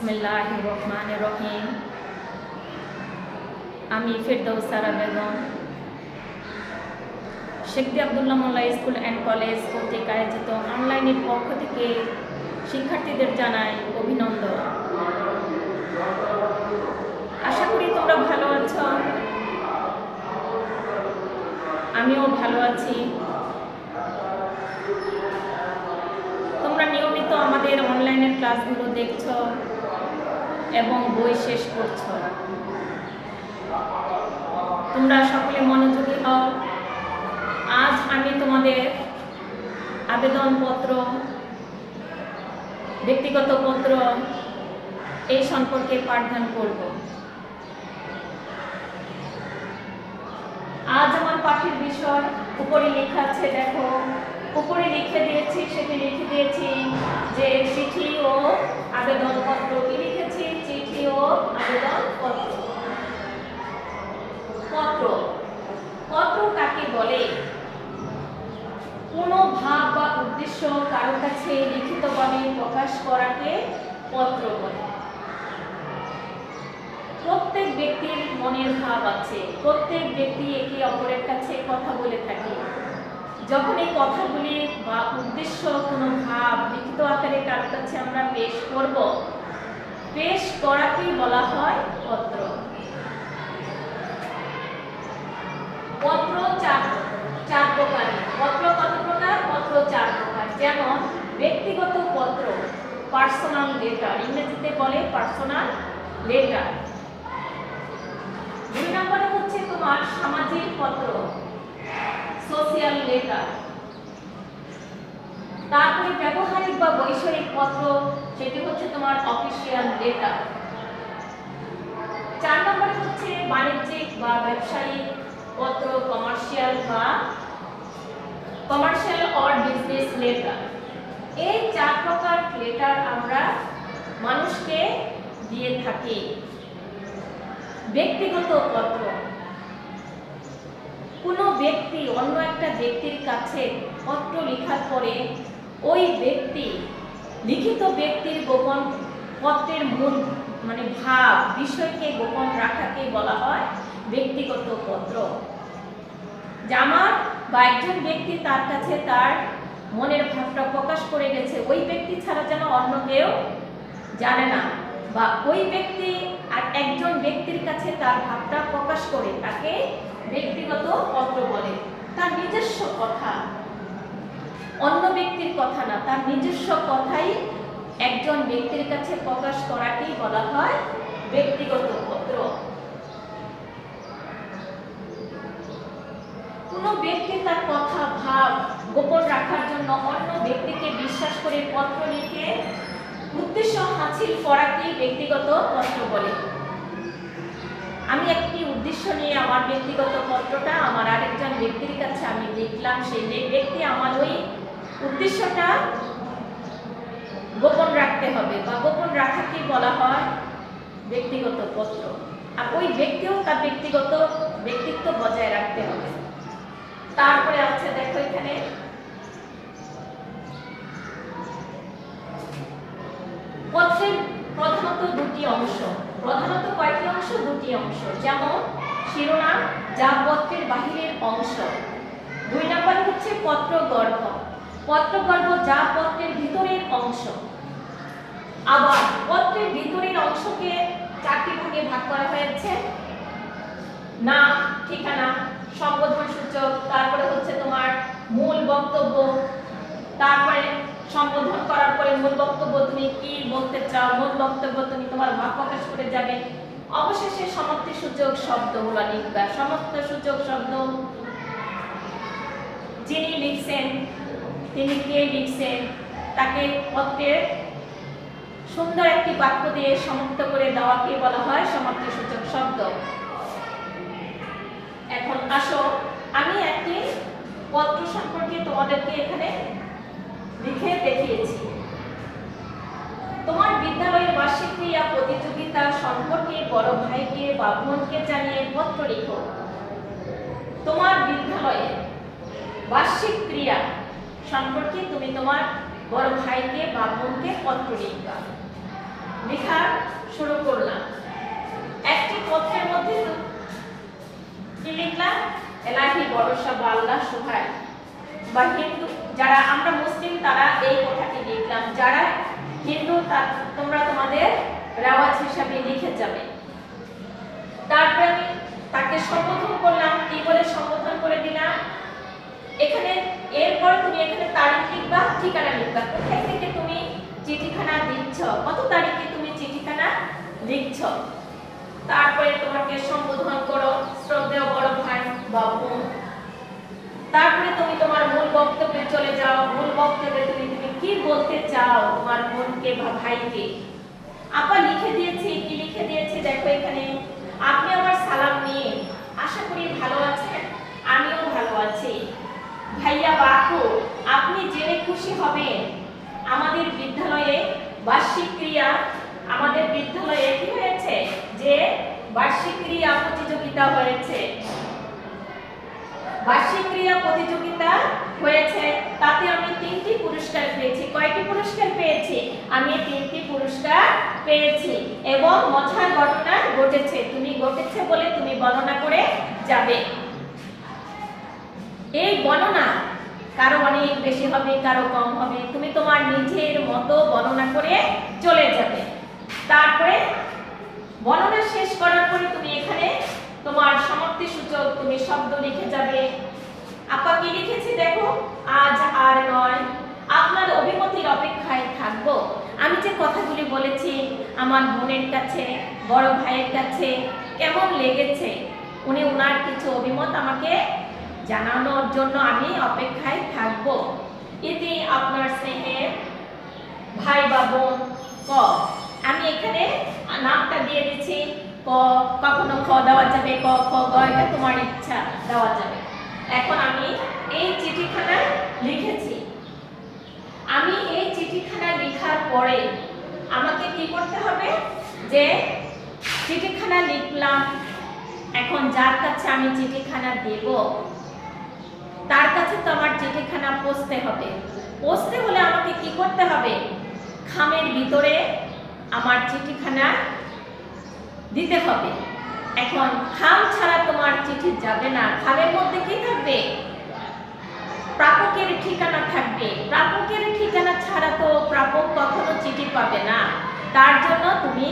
বিসমিল্লাহির রহমানির রহিম। আমি ফেরদৌসারা বেগম শেখ আব্দুল্লাহ মোল্লা স্কুল অ্যান্ড কলেজ কর্তৃক আয়োজিত অনলাইনের পক্ষ থেকে শিক্ষার্থীদের জানাই অভিনন্দন। আশা করি তোমরা ভালো আছো, আমিও ভালো আছি। তোমরা নিয়মিত আমাদের অনলাইনের ক্লাসগুলো দেখছো এবং বই শেষ করছো। তোমরা সকলে মনোযোগী হও। আজ আমি তোমাদের আবেদনপত্র, ব্যক্তিগত পত্র এই সম্পর্কে পাঠদান করব। আজ আমার পাঠের বিষয় উপরে লেখা আছে, দেখো উপরে লিখে দিয়েছি, সেটি লিখে দিয়েছি যে চিঠি ও আবেদনপত্র। কি লিখেছি? চিঠি ও আবেদনপত্র। পত্র পত্র কাকে বলে? কোনো ভাব বা উদ্দেশ্য কারো কাছে লিখিতভাবে প্রকাশ করাকে পত্র বলে। প্রত্যেক ব্যক্তির মনের ভাব আছে, প্রত্যেক ব্যক্তি একে অপরের কাছে কথা বলে থাকে। যখন এই কথাগুলি বা উদ্দেশ্য, কোনো ভাব লিখিত আকারে কারো কাছে আমরা পেশ করব, পেশ করাকেই বলা হয় পত্র। পত্র চার প্রকার। পত্র কত প্রকার? পত্র চার প্রকার। যেমন ব্যক্তিগত পত্র, পার্সোনাল লেটার, ইংরেজিতে বলে পার্সোনাল লেটার। দুই নম্বরে হচ্ছে তোমার সামাজিক পত্র, সোশিয়াল লেটার। তারপরে ব্যবহারিক বা বৈষয়িক পত্র, সেটি হচ্ছে তোমার অফিসিয়াল লেটার। চার নম্বরে হচ্ছে বাণিজ্যিক বা ব্যবসায়িক পত্র, কমার্শিয়াল অর বিজনেস লেটার। এই চার প্রকার লেটার আমরা মানুষকে দিয়ে থাকি। ব্যক্তিগত পত্র, কোনো ব্যক্তি অন্য একটা ব্যক্তির কাছে পত্র লেখার পরে ওই ব্যক্তি লিখিত ব্যক্তির গোপন পত্রের মূল ভাব, বিষয়কে গোপন রাখাকে বলা হয় ব্যক্তিগত পত্র। আমার বা একজন ব্যক্তি তার কাছে তার মনের ভাবটা প্রকাশ করে গেছে, ওই ব্যক্তি ছাড়া যেন অন্য কেউ জানে না, বা ওই ব্যক্তি আর একজন ব্যক্তির কাছে তার ভাবটা প্রকাশ করে, তাকে ব্যক্তিগত পত্র বলে। তার নিজস্ব কথা, অন্য ব্যক্তির কথা না, তার নিজস্ব কথাই একজন ব্যক্তির কাছে প্রকাশ করাকেই বলা হয় ব্যক্তিগত পত্র। কোনো ব্যক্তি তার কথা, ভাব গোপন রাখার জন্য অন্য ব্যক্তিকে বিশ্বাস করে পত্র লিখে উদ্দেশ্য হাসিল করাকেই ব্যক্তিগত পত্র বলে। আমি একটি উদ্দেশ্য নিয়ে আমার ব্যক্তিগত পত্রটা আমার আরেকজন ব্যক্তির কাছে আমি লিখলাম, সেই ব্যক্তি আমার ওই উদ্দেশ্যটা গোপন রাখতে হবে, বা গোপন রাখাকে বলা হয় ব্যক্তিগত পত্র। আর ওই ব্যক্তিও তার ব্যক্তিত্ব বজায় রাখতে হবে। তারপরে আছে, দেখো এখানে পত্রের প্রধানত দুটি অংশ। প্রধানত কয়টি অংশ? দুটি অংশ। যেমন শিরোনাম, যা পত্রের বাহিরের অংশ। দুই নম্বরে হচ্ছে পত্রগর্ভ। পত্রগর্ভ, যা পত্রের ভিতরের অংশ। আবার পত্রের ভিতরের অংশকে চারটি ভাগে ভাগ করা হয়েছে: নাম, ঠিকানা, সম্বোধন সূচক, তারপরে হচ্ছে তোমার মূল বক্তব্য, তারপরে সম্বোধন করার পরে মূল বক্তব্য, তুমি কি বলতে চাও, মূল বক্তব্য তুমি তোমার ভাব প্রকাশ করে যাবে। অবশেষে সমাপ্তি সূচক শব্দগুলো লিখবা। সমাপ্ত সূচক শব্দ, যিনি লিখছেন, তিনি কে লিখছেন, তাকে পত্রের সুন্দর একটি বাক্য দিয়ে সমাপ্ত করে দেওয়াকে বলা হয় সমাপ্তি সূচক শব্দ। এখন আসো, আমি একটি পত্র সম্পর্কে তোমাদেরকে এখানে লিখে দেখিয়েছি। তোমার বিদ্যালয়ের বার্ষিক ক্রীড়া প্রতিযোগিতা সম্পর্কে বড় ভাইকে বা বোনকে জানিয়ে পত্র লিখো। তোমার বিদ্যালয়ের বার্ষিক ক্রীড়া সম্পর্কে তুমি তোমার বড় ভাইকে বা বোনকে পত্র লিখবা। লেখা শুরু করলাম। একটি পত্রের মধ্যে কি লিখলাম? এলাহি ভরসা বা আল্লাহ সহায়। বা হিন্দু যারা আমরা মুসলিম তারা এই কথাটি লিখলাম, যারা হিন্দু তোমরা তোমাদের রেওয়াজ হিসাবে লিখে যাবে। তারপরে আমি তাকে সম্বোধন করলাম, কি বলে সম্বোধন করে দিলাম এখানে। এরপর তুমি এখানে তারিখ লিখবা, ঠিকানা লিখবা, কোথায় থেকে তুমি চিঠিখানা দিচ্ছ, কত তারিখে তুমি চিঠিখানা লিখছ। তারপরে তোমাকে সম্বোধন করো শ্রদ্ধেয় বড় ভাই বা বোন। তারপরে তুমি তোমার মূল বক্তব্যে চলে যাও। মূল বক্তব্যে তুমি কি বলতে চাও তোমার বোনকে বা ভাইকে। আপা লিখে দিয়েছি, কি লিখে দিয়েছি দেখো এখানে। আপনি আমার সালাম নিয়ে, আশা করি ভালো আছেন, আমিও ভালো আছি। ভাইয়া বা আপু, আপনি জেনে খুশি হবেন আমাদের বিদ্যালয়ে বার্ষিক ক্রিয়া, আমাদের বিদ্যালয়ে কি হয়েছে যে বার্ষিক ক্রিয়া প্রতিযোগিতা হয়েছে। বার্ষিক ক্রিয়া প্রতিযোগিতা হয়েছে, তাতে আমি 3টি পুরস্কার পেয়েছি। কয়টি পুরস্কার পেয়েছি? আমি 3টি পুরস্কার পেয়েছি। এবং মজার ঘটনা ঘটেছে, তুমি ঘটেছে বলে তুমি বর্ণনা করে যাবে। এই বর্ণনা কারো অনেক বেশি হবে, কারো কম হবে, তুমি তোমার নিজের মতো বর্ণনা করে চলে যাবে। তারপরে বর্ণনা শেষ করার পরে তুমি এখানে তোমার সমাপ্তি সূচক তুমি শব্দ লিখে যাবে। আপা কি লিখেছি দেখো, আজ আর নয়, আপনার অভিমতির অপেক্ষায় থাকবো। আমি যে কথাগুলি বলেছি আমার বোনের কাছে, বড় ভাইয়ের কাছে কেমন লেগেছে, উনি ওনার কিছু অভিমত আমাকে জানানোর জন্য আমি অপেক্ষায় থাকবো। ইতি আপনার স্নেহের ভাই বা বোন ক। আমি এখানে নামটা দিয়ে দিচ্ছি ক, কখনো খ দেওয়া যাবে, ক খ গ, এটা তোমার ইচ্ছা দেওয়া যাবে। এখন আমি এই চিঠিখানা লিখেছি। আমি এই চিঠিখানা লেখার পরে আমাকে কি করতে হবে, যে চিঠিখানা লিখলাম, এখন যার কাছে আমি চিঠিখানা দেব তার কাছে তো আমার চিঠিখানা পৌঁছতে হবে। পৌঁছতে হলে আমাকে কি করতে হবে, খামের ভিতরে আমার চিঠিখানা দিতে হবে। এখন খাম ছাড়া তোমার চিঠি যাবে না। খামের মধ্যে কি থাকবে, প্রাপকের ঠিকানা থাকবে। প্রাপকের ঠিকানা ছাড়া তো প্রাপক কখনো চিঠি পাবে না। তার জন্য তুমি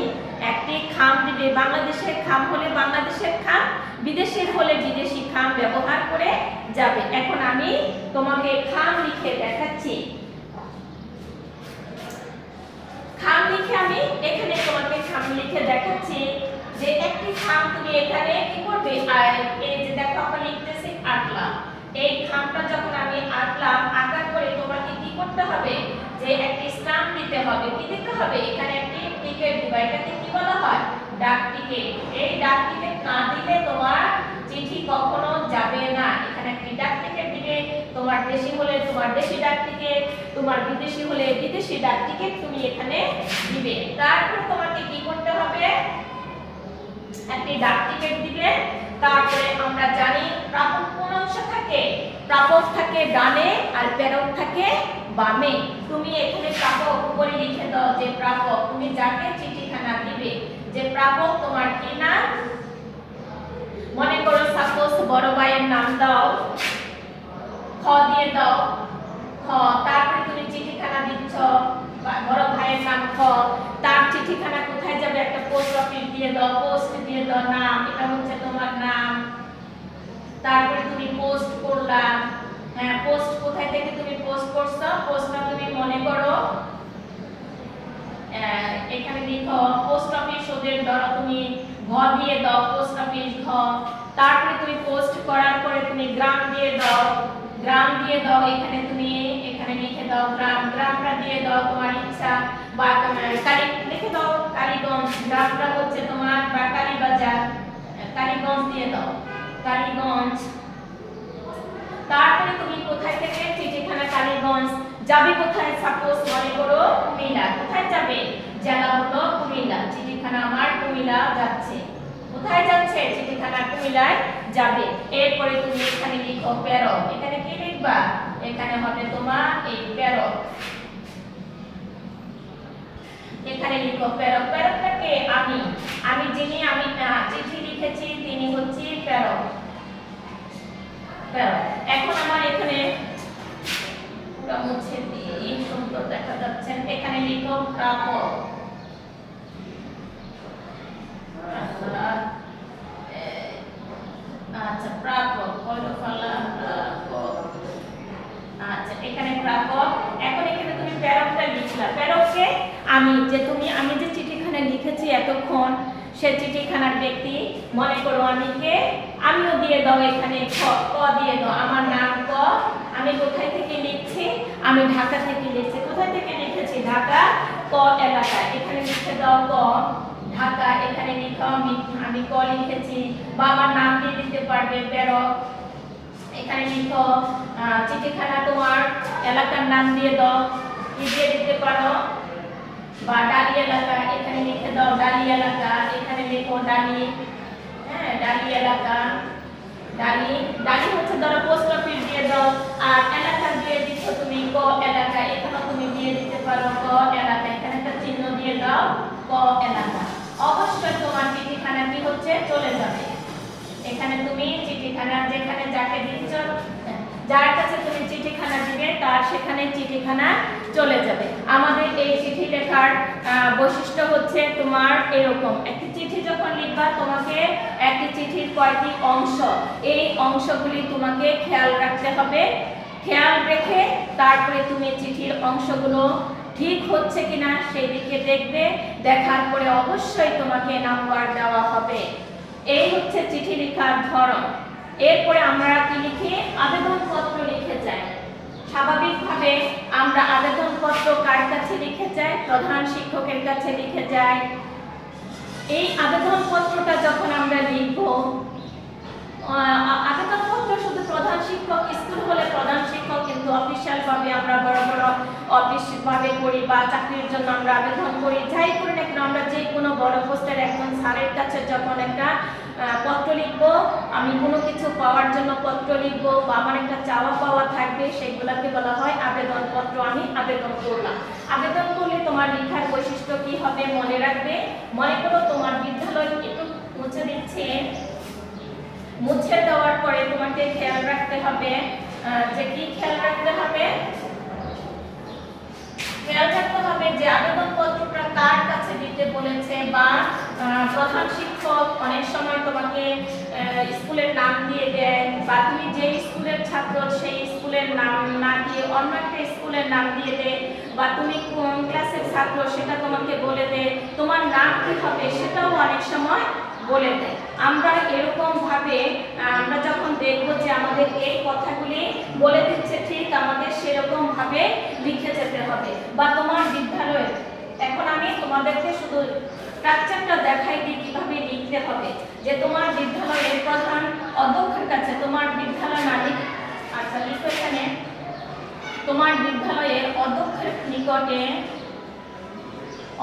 একটি খাম দিবে। বাংলাদেশের খাম হলে বাংলাদেশের খাম, বিদেশের হলে বিদেশি খাম ব্যবহার করে যাবে। এখন আমি তোমাকে খাম লিখে দেখাচ্ছি। খাম লিখে আমি এখানে তোমাকে খাম লিখে দেখাচ্ছি যে একটি খাম তুমি এখানে কি করবে, এই যে দেখো আমরা লিখতেছি আটলাম। এই খামটা যখন আমি আটলাম, আঁকার পরে তোমাকে কি করতে হবে, যে একটি স্ট্যাম্প দিতে হবে। কি দিতে হবে, এখানে একটি টিকেট দিবা। এটাকে কি বলা হয়, ডাক টিকেট। এই ডাক টিকেট না দিলে তোমার চিঠি কখনো যাবে না। এখানে একটি ডাক টিকেট দিবে। তোমার দেশি হলে তোমার দেশি ডাক টিকেট, তোমার বিদেশি হলে বিদেশি ডাক টিকেট তুমি এখানে দিবে। তারপরে তোমাকে কি করতে হবে, একটি ডাক টিকেট দিবে। তারপরে আমরা জানি প্রাপক কোন অংশ থাকে, প্রাপক থাকে ডানে আর প্রেরক থাকে বামে। তুমি এখানে প্রাপক উপরে লিখে দাও যে প্রাপক, তুমি যাকে চিঠিখানা দিবে যে প্রাপক তোমার কি নাম। মনে করো সাপোজ বড় ভাইয়ের নাম দাও, খ দিয়ে দাও খ। তারপরে তুমি চিঠিখানা দিচ্ছ, বড় ভাইয়ের নাম খ, তার চিঠিখানা কোথায় যাবে, একটা পোস্ট অফিস দিয়ে দাও, পোস্ট দিয়ে দাও নাম, এটা হচ্ছে তোমার নাম। তারপরে তুমি পোস্ট করলা, হ্যাঁ পোস্ট কোথায় থেকে তুমি পোস্ট করছো, পোস্টটা তুমি মনে করো এখানে লিখো পোস্ট অফিস, ওদের ধরো তুমি ঘ দিয়ে দাও, পোস্ট অফিস ঘ। তারপরে তুমি পোস্ট করার পরে তুমি গ্রাম দিয়ে দাও, গ্রাম দিয়ে দাও। এখানে তুমি এখানে লিখে দাও গ্রাম, গ্রামটা দিয়ে দাও তোমার ইচ্ছা। বা কালী লিখে দাও কালীগঞ্জ, গ্রামটা হচ্ছে তোমার বা কালীবাজার, কালীগঞ্জ দিয়ে দাও কালীগঞ্জ। তারপরে তুমি কোথায় থেকে চিঠিখানা কালীগঞ্জ যাবে, কোথায় সাপোজ মনে করো কুমিল্লা, কোথায় যাবে, জেলা হলো কুমিল্লা, চিঠিখানা আমার কুমিল্লা যাচ্ছে। কোথায় যাচ্ছে, চিঠিখানা কুমিল্লায় যাবে। এরপরে তুমি এখানে লিখো প্রেরক। এখানে কি লিখবা, এখানে হবে তোমার এই প্রেরক। এখানে লিখো প্রেরক। প্রেরকটাকে আমি যিনি আমি চিঠি লিখেছি তিনি হচ্ছে প্রেরক। প্রেরক। এখন আমার এখানে পুরো মুছে দিই, সুন্দর দেখা যাচ্ছে। এখানে লিখো প্রাপক। আচ্ছা প্রাপক কয়লো ফালা প্রাপক। আচ্ছা এখানে প্রাপক। এখন এখানে তুমি প্রেরকটা লিখলা। প্রেরককে আমি যে চিঠিখানা লিখেছি এতক্ষণ সে চিঠিখানার ব্যক্তি মনে করো আমি কে, আমিও দিয়ে দাও এখানে ক দিয়ে দাও। আমার নাম ক। আমি কোথায় থেকে লিখছি? আমি ঢাকা থেকে লিখছি। কোথায় থেকে লিখেছি? ঢাকা ক এলাকা। এখানে লিখে দাও ক ঢাকা। এখানে লিখো আমি ক লিখেছি, বা আমার নাম দিয়ে দিতে পারবে প্রেরক। এখানে লিখো চিঠিখানা তোমার এলাকার নাম দিয়ে দাও, কি দিয়ে দিতে পারো, বা ডালি এলাকা। এখানে লিখে দাও ডালি এলাকা। এখানে লিখো ডালি, হ্যাঁ ডালি এলাকা। ডালি ডালি হচ্ছে ধরো পোস্ট অফিস দিয়ে দাও। আর এলাকা দিয়ে দিচ্ছ তুমি ক এলাকা। এখানেও তুমি দিয়ে দিতে পারো ক এলাকা। এখানে একটা চিহ্ন দিয়ে দাও ক এলাকা। অবশ্যই তোমার চিঠিখানা কি হচ্ছে চলে যাবে। এখানে তুমি চিঠিখানা যেখানে যাকে দিচ্ছ, যার কাছে তুমি চিঠিখানা দিবে তার সেখানে চিঠিখানা চলে যাবে। আমাদের এই চিঠি লেখার বৈশিষ্ট্য হচ্ছে তোমার এরকম একটি চিঠি যখন লিখবা তোমাকে একটি চিঠির কয়টি অংশ, এই অংশগুলি তোমাকে খেয়াল রাখতে হবে। খেয়াল রেখে তারপরে তুমি চিঠির অংশগুলো ঠিক হচ্ছে কিনা সেই দিকে দেখবে। দেখার পরে অবশ্যই তোমাকে নাম্বার দেওয়া হবে। এই হচ্ছে চিঠি লেখার ধরন। এরপরে আমরা কি লিখি? আবেদনপত্র লিখে যাই। স্বাভাবিকভাবে আমরা আবেদনপত্র কার কাছে লিখে যাই? প্রধান শিক্ষকের কাছে লিখে যাই। এই আবেদনপত্রটা যখন আমরা লিখব, আবেদনপত্র শুধু প্রধান শিক্ষক, স্কুল হলে প্রধান শিক্ষক, কিন্তু অফিসিয়াল ভাবে আমরা বড় বড় অফিস ভাবে করি বা চাকরির জন্য আমরা আবেদন করি, যাই করি না কেন আমরা যে কোনো বড় পোস্টের একজন স্যারের কাছে যখন একটা পত্র লিখবো, আমি কোনো কিছু পাওয়ার জন্য পত্র লিখবো বা আমার একটা চাওয়া পাওয়া থাকবে, সেগুলোকে বলা হয় আবেদনপত্র। আমি আবেদন করলাম। আবেদন করলে তোমার লেখার বৈশিষ্ট্য কি হবে মনে রাখবে। মনে করো তোমার বিদ্যালয় একটু মুছে দিচ্ছে, মুছে দেওয়ার পরে তোমাকে খেয়াল রাখতে হবে যে কি খেয়াল রাখতে হবে? খেয়াল রাখতে হবে যে আবেদনপত্রটা কার কাছে দিতে বলেছে, বা প্রধান শিক্ষক অনেক সময় তোমাকে স্কুলের নাম দিয়ে দেয়, বা তুমি যে স্কুলের ছাত্র সেই স্কুলের নাম না দিয়ে অন্য একটা স্কুলের নাম দিয়ে দেয়, বা তুমি কোন ক্লাসের ছাত্র সেটা তোমাকে বলে দেয়, তোমার নাম কি হবে সেটাও অনেক সময় বলে দেয়। আমরা এরকম ভাবে আমরা যখন দেখবো যে আমাদের এই কথাগুলি বলে দিচ্ছে, ঠিক আমাদের সেরকম ভাবে লিখে যেতে হবে। বা তোমার বিদ্যালয়ে, এখন আমি তোমাদেরকে শুধু স্ট্রাকচারটা দেখাই দিই কিভাবে লিখতে হবে। যে তোমার বিদ্যালয়ের প্রধান অধ্যক্ষের কাছে তোমার বিদ্যালয় মালিক, আচ্ছা লিখো এখানে তোমার বিদ্যালয়ের অধ্যক্ষের নিকটে,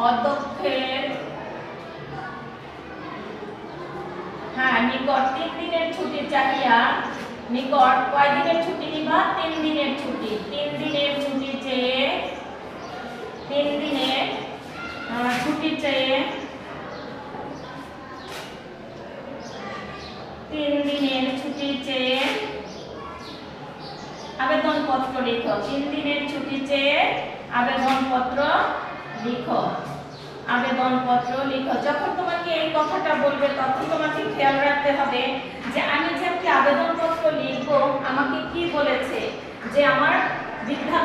অধ্যক্ষের নিকট 3 দিনের ছুটি চাহিয়া, নিকট কয় দিনের ছুটি নিবা? 3 দিনের ছুটি। 3 দিনের ছুটি চেয়ে, 3 দিনের ছুটি চেয়ে, 3 দিনের ছুটি চেয়ে আবেদনপত্র লিখো। 3 দিনের ছুটি চেয়ে আবেদনপত্র লিখো। আবেদনপত্র লিখো। যখন তোমাকে এই কথাটা বলবে তখন তোমাকে খেয়াল রাখতে হবে যে আমি যে একটা আবেদনপত্র লিখবো আমাকে কি বলেছে, যে আমার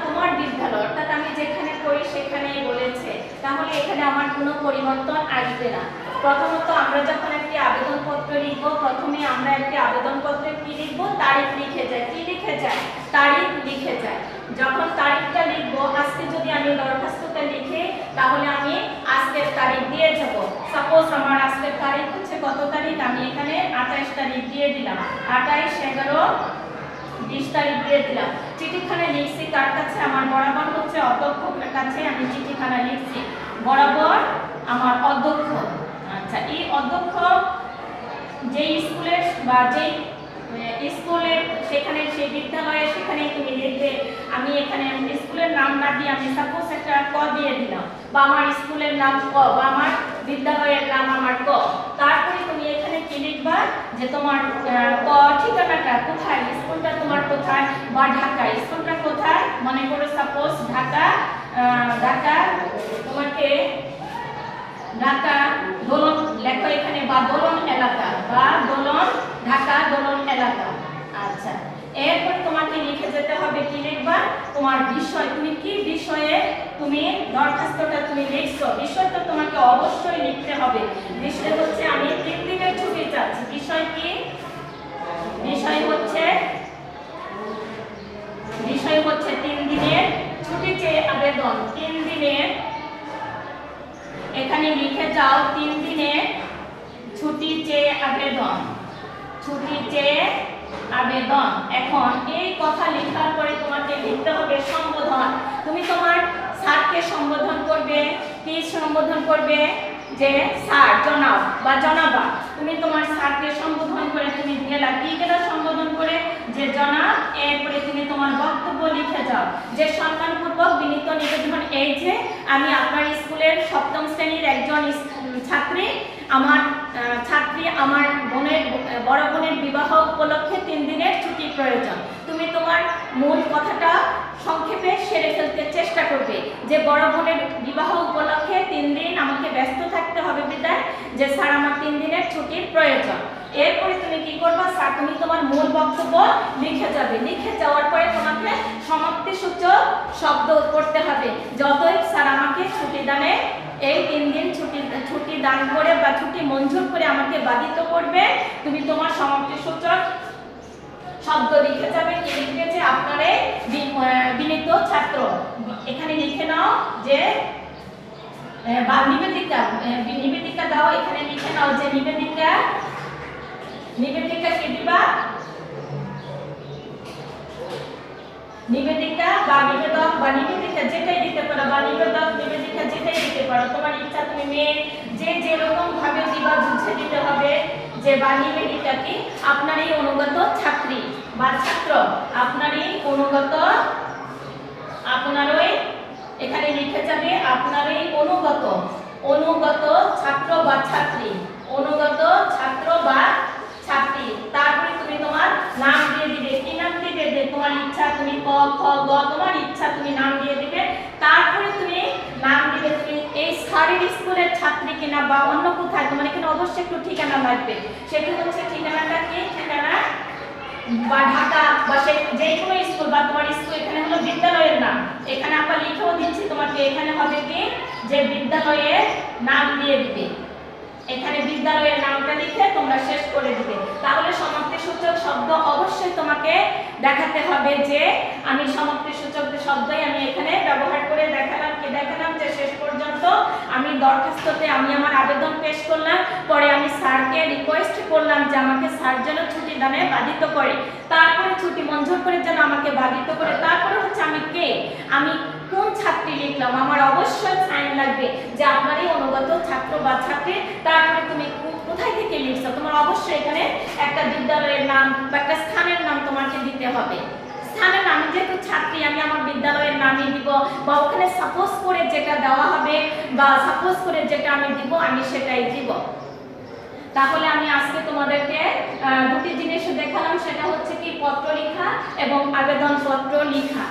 তোমার বিদ্যালয় অর্থাৎ আমি যেখানে পড়ি সেখানেই বলেছে, তাহলে এখানে আমার কোনো পরিবর্তন আসবে না। প্রথমত আমরা যখন একটি আবেদনপত্র লিখবো, প্রথমে আমরা একটি আবেদনপত্রে কি লিখবো? তারিখ লিখে যাই। কি লিখে যায়? তারিখ লিখে যায়। যখন তারিখটা লিখবো, আজকে যদি আমি দরখাস্তটা লিখি তাহলে আমি আজকের তারিখ দিয়ে যাব। সাপোজ আমার আজকের তারিখ হচ্ছে কত তারিখ? আমি এখানে 28 তারিখ দিয়ে দিলাম। 28, 11, 20 তারিখ দিয়ে দিলাম। চিঠিখানা লিখছি কার কাছে? আমার বরাবর হচ্ছে অধ্যক্ষের কাছে আমি চিঠিখানা লিখছি, বরাবর আমার অধ্যক্ষ। আচ্ছা, এই অধ্যক্ষ যেই স্কুলের বা যেই স্কুলের সেখানে সেই বিদ্যালয়ে সেখানে তুমি লিখবে। আমি এখানে স্কুলের নাম না দিয়ে আমি সাপোজ একটা ক দিয়ে দিলাম, বা আমার স্কুলের নাম ক, বা আমার বিদ্যালয়ের নাম আমার ক। তারপরে তুমি এখানে কি লিখবা যে তোমার ক ঠিকানাটা কোথায়, স্কুলটা তোমার কোথায়, বা ঢাকা স্কুলটা কোথায়, মনে করো সাপোজ ঢাকা, ঢাকা তোমাকে ঢাকা দোলন লেখো এখানে, বা দোলন এলাকা, বা দোলন ঢাকা দোলন এলাকা। আচ্ছা, এরপর তোমাকে লিখে যেতে হবে, কি লিখবা তোমার বিষয়, তুমি কি বিষয়ে তুমি দরখাস্তটা তুমি লিখছো। বিষয় তো তোমাকে অবশ্যই লিখতে হবে। বিষয় হচ্ছে আমি 3 দিনের ছুটি চাচ্ছি। বিষয় কি? বিষয় হচ্ছে 3 দিনের ছুটি চেয়ে আবেদন। 3 দিনের, এখানে লিখে যাও 3 দিনের ছুটি চেয়ে আবেদন, ছুটি চেয়ে আবেদন। এখন এই কথা লেখার পরে তোমাকে লিখতে হবে সম্বোধন। তুমি তোমার স্যারকে সম্বোধন করবে। কি সম্বোধন করবে? যে স্যার, জনাব বা জনাবা। তুমি তোমার স্যারকে সম্বোধন করে তুমি গেলা, কি গেলা সম্বোধন করে? যে জনাব। এরপরে তুমি তোমার বক্তব্য লিখে যাও যে সম্মানপূর্বক বিনীত নিবেদন, এই যে আমি আপনার স্কুলের 7ম শ্রেণীর একজন ছাত্রী, আমার বড় বোনের বিবাহ উপলক্ষে 3 দিনের ছুটি প্রয়োজন। তুমি তোমার মূল কথাটা সংক্ষেপে সেরে ফেলতে চেষ্টা করবে যে বড় বোনের বিবাহ উপলক্ষে 3 দিন আমাকে ব্যস্ত থাকতে হবে বিদায়, যে স্যার আমার 3 দিনের ছুটির প্রয়োজন। এরপরে তুমি কি করবা? স্যার, তুমি তোমার মূল বক্তব্য লিখে যাবে। লিখে যাওয়ার পরে তোমাকে সমাপ্তিসূচক শব্দ করতে হবে, যতই স্যার আমাকে ছুটি দানে এই 3 দিন ছুটি দান করে বা ছুটি মঞ্জুর করে আমাকে বাধিত করবে, তুমি তোমার সমাপ্তিসূচক শব্দ লিখে যাবে। কি লিখবে? যে আপনারে বিনীত ছাত্র। এখানে লিখে নাও যে বা নিবেদিকা দাও। এখানে লিখে নাও যে নিবেদিকা কি দিবা? নিবেদিকা বা নিবেদক বা নিবেদিকা যেটাই দিতে পারো, বা নিবেদক নিবেদিকা যেটাই দিতে পারো, তোমার ইচ্ছা। তুমি মেয়ে যে যেরকম ভাবে দিবা বুঝে দিতে হবে যে বা নিবেদিকা কি আপনারই অনুগত ছাত্রী বা ছাত্র, আপনারই অনুগত, আপনারই, এখানে লিখে যাবে আপনারই অনুগত ছাত্র বা ছাত্রী, অনুগত ছাত্র বা ছাত্রী। তারপরে তুমি তোমার নাম দিয়ে দিবে। কি নাম দিবে? যে তোমার ইচ্ছা, তুমি ক খ গ তোমার ইচ্ছা তুমি নাম দিয়ে দিবে। তারপরে তুমি নাম দিবে তুমি এই স্যারের স্কুলের ছাত্রী কিনা বা অন্য কোথায়। তোমার এখানে অবশ্যই একটু ঠিকানা লাগবে। সেটা হচ্ছে ঠিকানাটা কি? ঠিকানা বা ঢাকা বা যে কোনো স্কুল, বা তোমার স্কুল এখানে হলো বিদ্যালয়ের নাম। এখানে আমরা লিখেও দিচ্ছি তোমাকে, এখানে হবে কি যে বিদ্যালয়ের নাম দিয়ে দিবে। এখানে বিদ্যালয়ের নামটা লিখে তোমরা শেষ করে দিবে। তাহলে সমাপ্তিসূচক শব্দ অবশ্যই তোমাকে দেখাতে হবে যে আমি সমাপ্তিসূচক শব্দই আমি এখানে ব্যবহার করে দেখালাম। কি দেখালাম? যে শেষ পর্যন্ত আমি দরখাস্ততে আমি আমার আবেদন পেশ করলাম, পরে আমি স্যারকে রিকোয়েস্ট করলাম যে আমাকে স্যার যেন ছুটি দানে বাধিত করে, তারপরে ছুটি মঞ্জুর করে যেন আমাকে বাধিত করে। তারপরে হচ্ছে আমি কে, আমি কোন ছাত্রী লিখলাম, আমার অবশ্যই সাইন লাগবে যে আপনারই অনুগত ছাত্র বা ছাত্রী। তারপরে তুমি কোথায় থেকে লিখছো, তোমার অবশ্যই এখানে একটা বিদ্যালয়ের নাম বা একটা স্থানের নাম তোমাকে দিতে হবে। স্থানের নাম, যেহেতু ছাত্রী আমি আমার বিদ্যালয়ের নামই দিব, বা ওখানে সাপোজ করে যেটা দেওয়া হবে বা সাপোজ করে যেটা আমি দিব আমি সেটাই দিব। তাহলে আমি আজকে তোমাদেরকে দুটি জিনিস দেখালাম, সেটা হচ্ছে কি পত্র লেখা এবং আবেদন পত্র লেখা।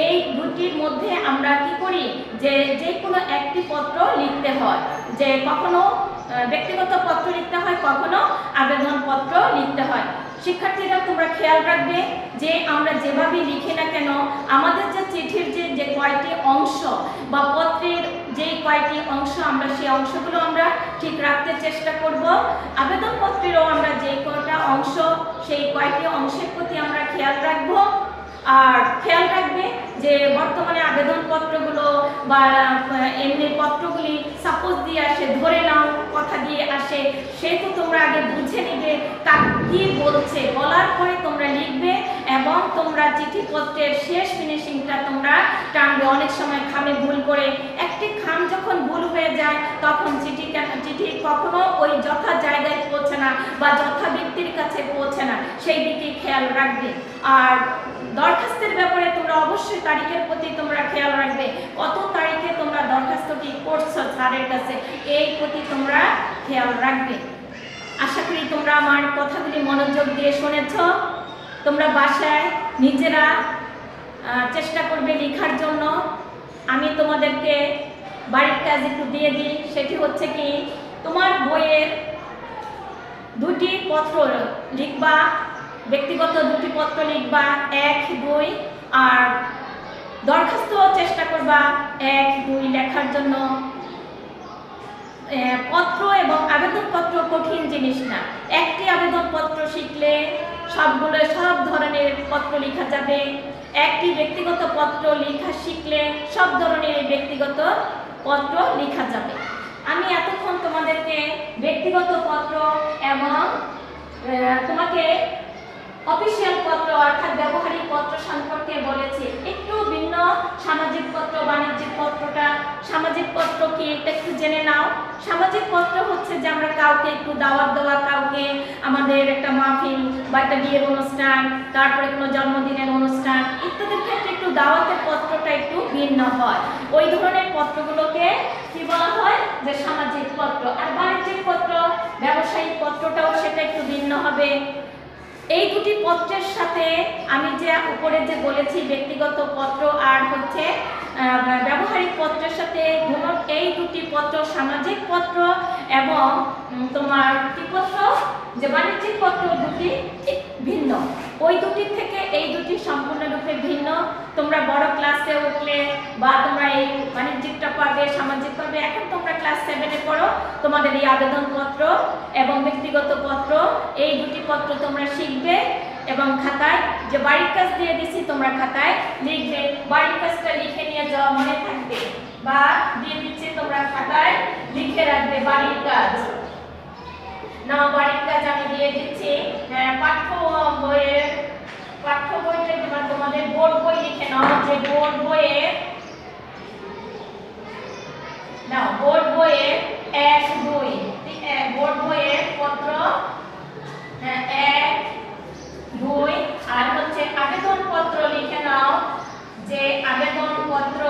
এই দুটির মধ্যে আমরা কি করি যে কোনো একটি পত্র লিখতে হয়, যে কখনো ব্যক্তিগত পত্র লিখতে হয়, কখনো আবেদন পত্র লিখতে হয়। শিক্ষার্থীরা তোমরা খেয়াল রাখবে যে আমরা যেভাবে লিখি না কেন আমাদের যে চিঠির যে কয়টি অংশ বা পত্রের যে কয়টি অংশ আমরা সেই অংশগুলো আমরা ঠিক রাখতে চেষ্টা করব। আবেদন পত্রেরও আমরা যে কয়টা অংশ সেই কয়টি অংশের প্রতি আমরা খেয়াল রাখবো। আর খেয়াল রাখবে যে বর্তমানে আবেদন পত্রগুলো বা এমনি পত্রগুলি সাপোজ দিয়ে আসে, ধরে নাও কথা দিয়ে আসে, সেহেতু তোমরা আগে বুঝে নিবে তা কি বলছে, বলার পরে তোমরা লিখবে এবং তোমরা চিঠিপত্রের শেষ ফিনিশিংটা তোমরা টানবে। অনেক সময় খামে ভুল করে, একটি খাম যখন ভুল হয়ে যায় তখন চিঠি কখনো ওই যথা জায়গায় পৌঁছে না বা যথা ব্যক্তির কাছে পৌঁছে না, সেই দিকে খেয়াল রাখবে। আর দরখাস্তের ব্যাপারে তোমরা অবশ্যই তারিখের প্রতি তোমরা খেয়াল রাখবে, কত তারিখে তোমরা দরখাস্তটি করছো স্যারের কাছে, এই প্রতি তোমরা খেয়াল রাখবে। আশা করি তোমরা আমার কথাগুলি মনোযোগ দিয়ে শুনেছ। তোমরা বাসায় নিজেরা চেষ্টা করবে লেখার জন্য। আমি তোমাদেরকে বাড়ির কাজ একটু দিয়ে দিই, সেটি হচ্ছে কি, তোমার বইয়ের দুটি পত্র লিখবা, ব্যক্তিগত দুটি পত্র লিখবা, 1, 2, আর দরখাস্ত চেষ্টা করবা 1, 2 লেখার জন্য। পত্র এবং আবেদনপত্র কঠিন জিনিস না। একটি আবেদনপত্র শিখলে সব ধরনের পত্র লেখা যাবে। একটি ব্যক্তিগত পত্র লেখা শিখলে সব ধরনের ব্যক্তিগত পত্র লেখা যাবে। আমি এতক্ষণ তোমাদেরকে ব্যক্তিগত পত্র এবং তোমাকে অফিসিয়াল পত্র অর্থাৎ ব্যবহারিক পত্র সম্পর্কে বলেছি। একটু ভিন্ন সামাজিক পত্র, বাণিজ্যিক পত্রটা। সামাজিক পত্র কি এটা একটু জেনে নাও। সামাজিক পত্র হচ্ছে যে আমরা কাউকে একটু দাওয়াত দেওয়া, কাউকে আমাদের একটা মাহফিল বা একটা বিয়ের অনুষ্ঠান, তারপরে কোনো জন্মদিনের অনুষ্ঠান ইত্যাদির ক্ষেত্রে একটু দাওয়াতের পত্রটা একটু ভিন্ন হয়। ওই ধরনের পত্রগুলোকে কি বলা হয়, যে সামাজিক পত্র। আর বাণিজ্যিক পত্র, ব্যবসায়িক পত্রটাও সেটা একটু ভিন্ন হবে। এই দুটি পত্রের সাথে আমি যে উপরে যে বলেছি ব্যক্তিগত পত্র আর হচ্ছে ব্যবহারিক পত্রের সাথে এই দুটি পত্র, সামাজিক পত্র এবং তোমার কি পত্র, যে বাণিজ্যিক পত্র, দুটি ভিন্ন। ওই দুটি থেকে এই দুটি সম্পূর্ণরূপে ভিন্ন। তোমরা বড় ক্লাসে উঠলে বা তোমরা এই বাণিজ্যিকটা পাবে, সামাজিক পাবে। এখন তোমরা ক্লাস 7-এ পড়ো, তোমাদের এই আবেদনপত্র এবং ব্যক্তিগত পত্র, এই দুটি পত্র তোমরা শিখবে এবং খাতায় যে বাড়ির কাজ দিয়ে দিছি তোমরা খাতায় লিখবে। বাড়ির কাজটা লিখে নিয়ে যাওয়া মনে থাকবে, বা দিয়ে দিচ্ছি তোমরা খাতায় লিখে রাখবে বাড়ির কাজ। নাও বাড়ির কাজ আমি দিয়ে দিচ্ছি। পাঠ্য বইটা এবার তোমাদের বোর্ড বই লিখে নাও, যে বোর্ড বইয়ে নাও, বোর্ড বইয়ে 1, 2, বোর্ড বইয়ে পত্র 1, 2, আর হচ্ছে আবেদনপত্র লিখে নাও, যে আবেদনপত্র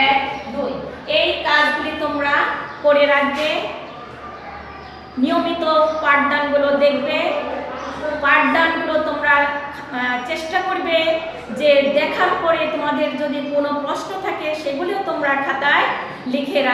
1, 2। এই কাজগুলি তোমরা করে রাখবে। নিয়মিত পাঠদানগুলো দেখবে। পাঠদানগুলো তোমরা চেষ্টা করবে যে দেখার পরে তোমাদের যদি কোনো প্রশ্ন থাকে সেগুলিও তোমরা খাতায় লিখে রাখবে।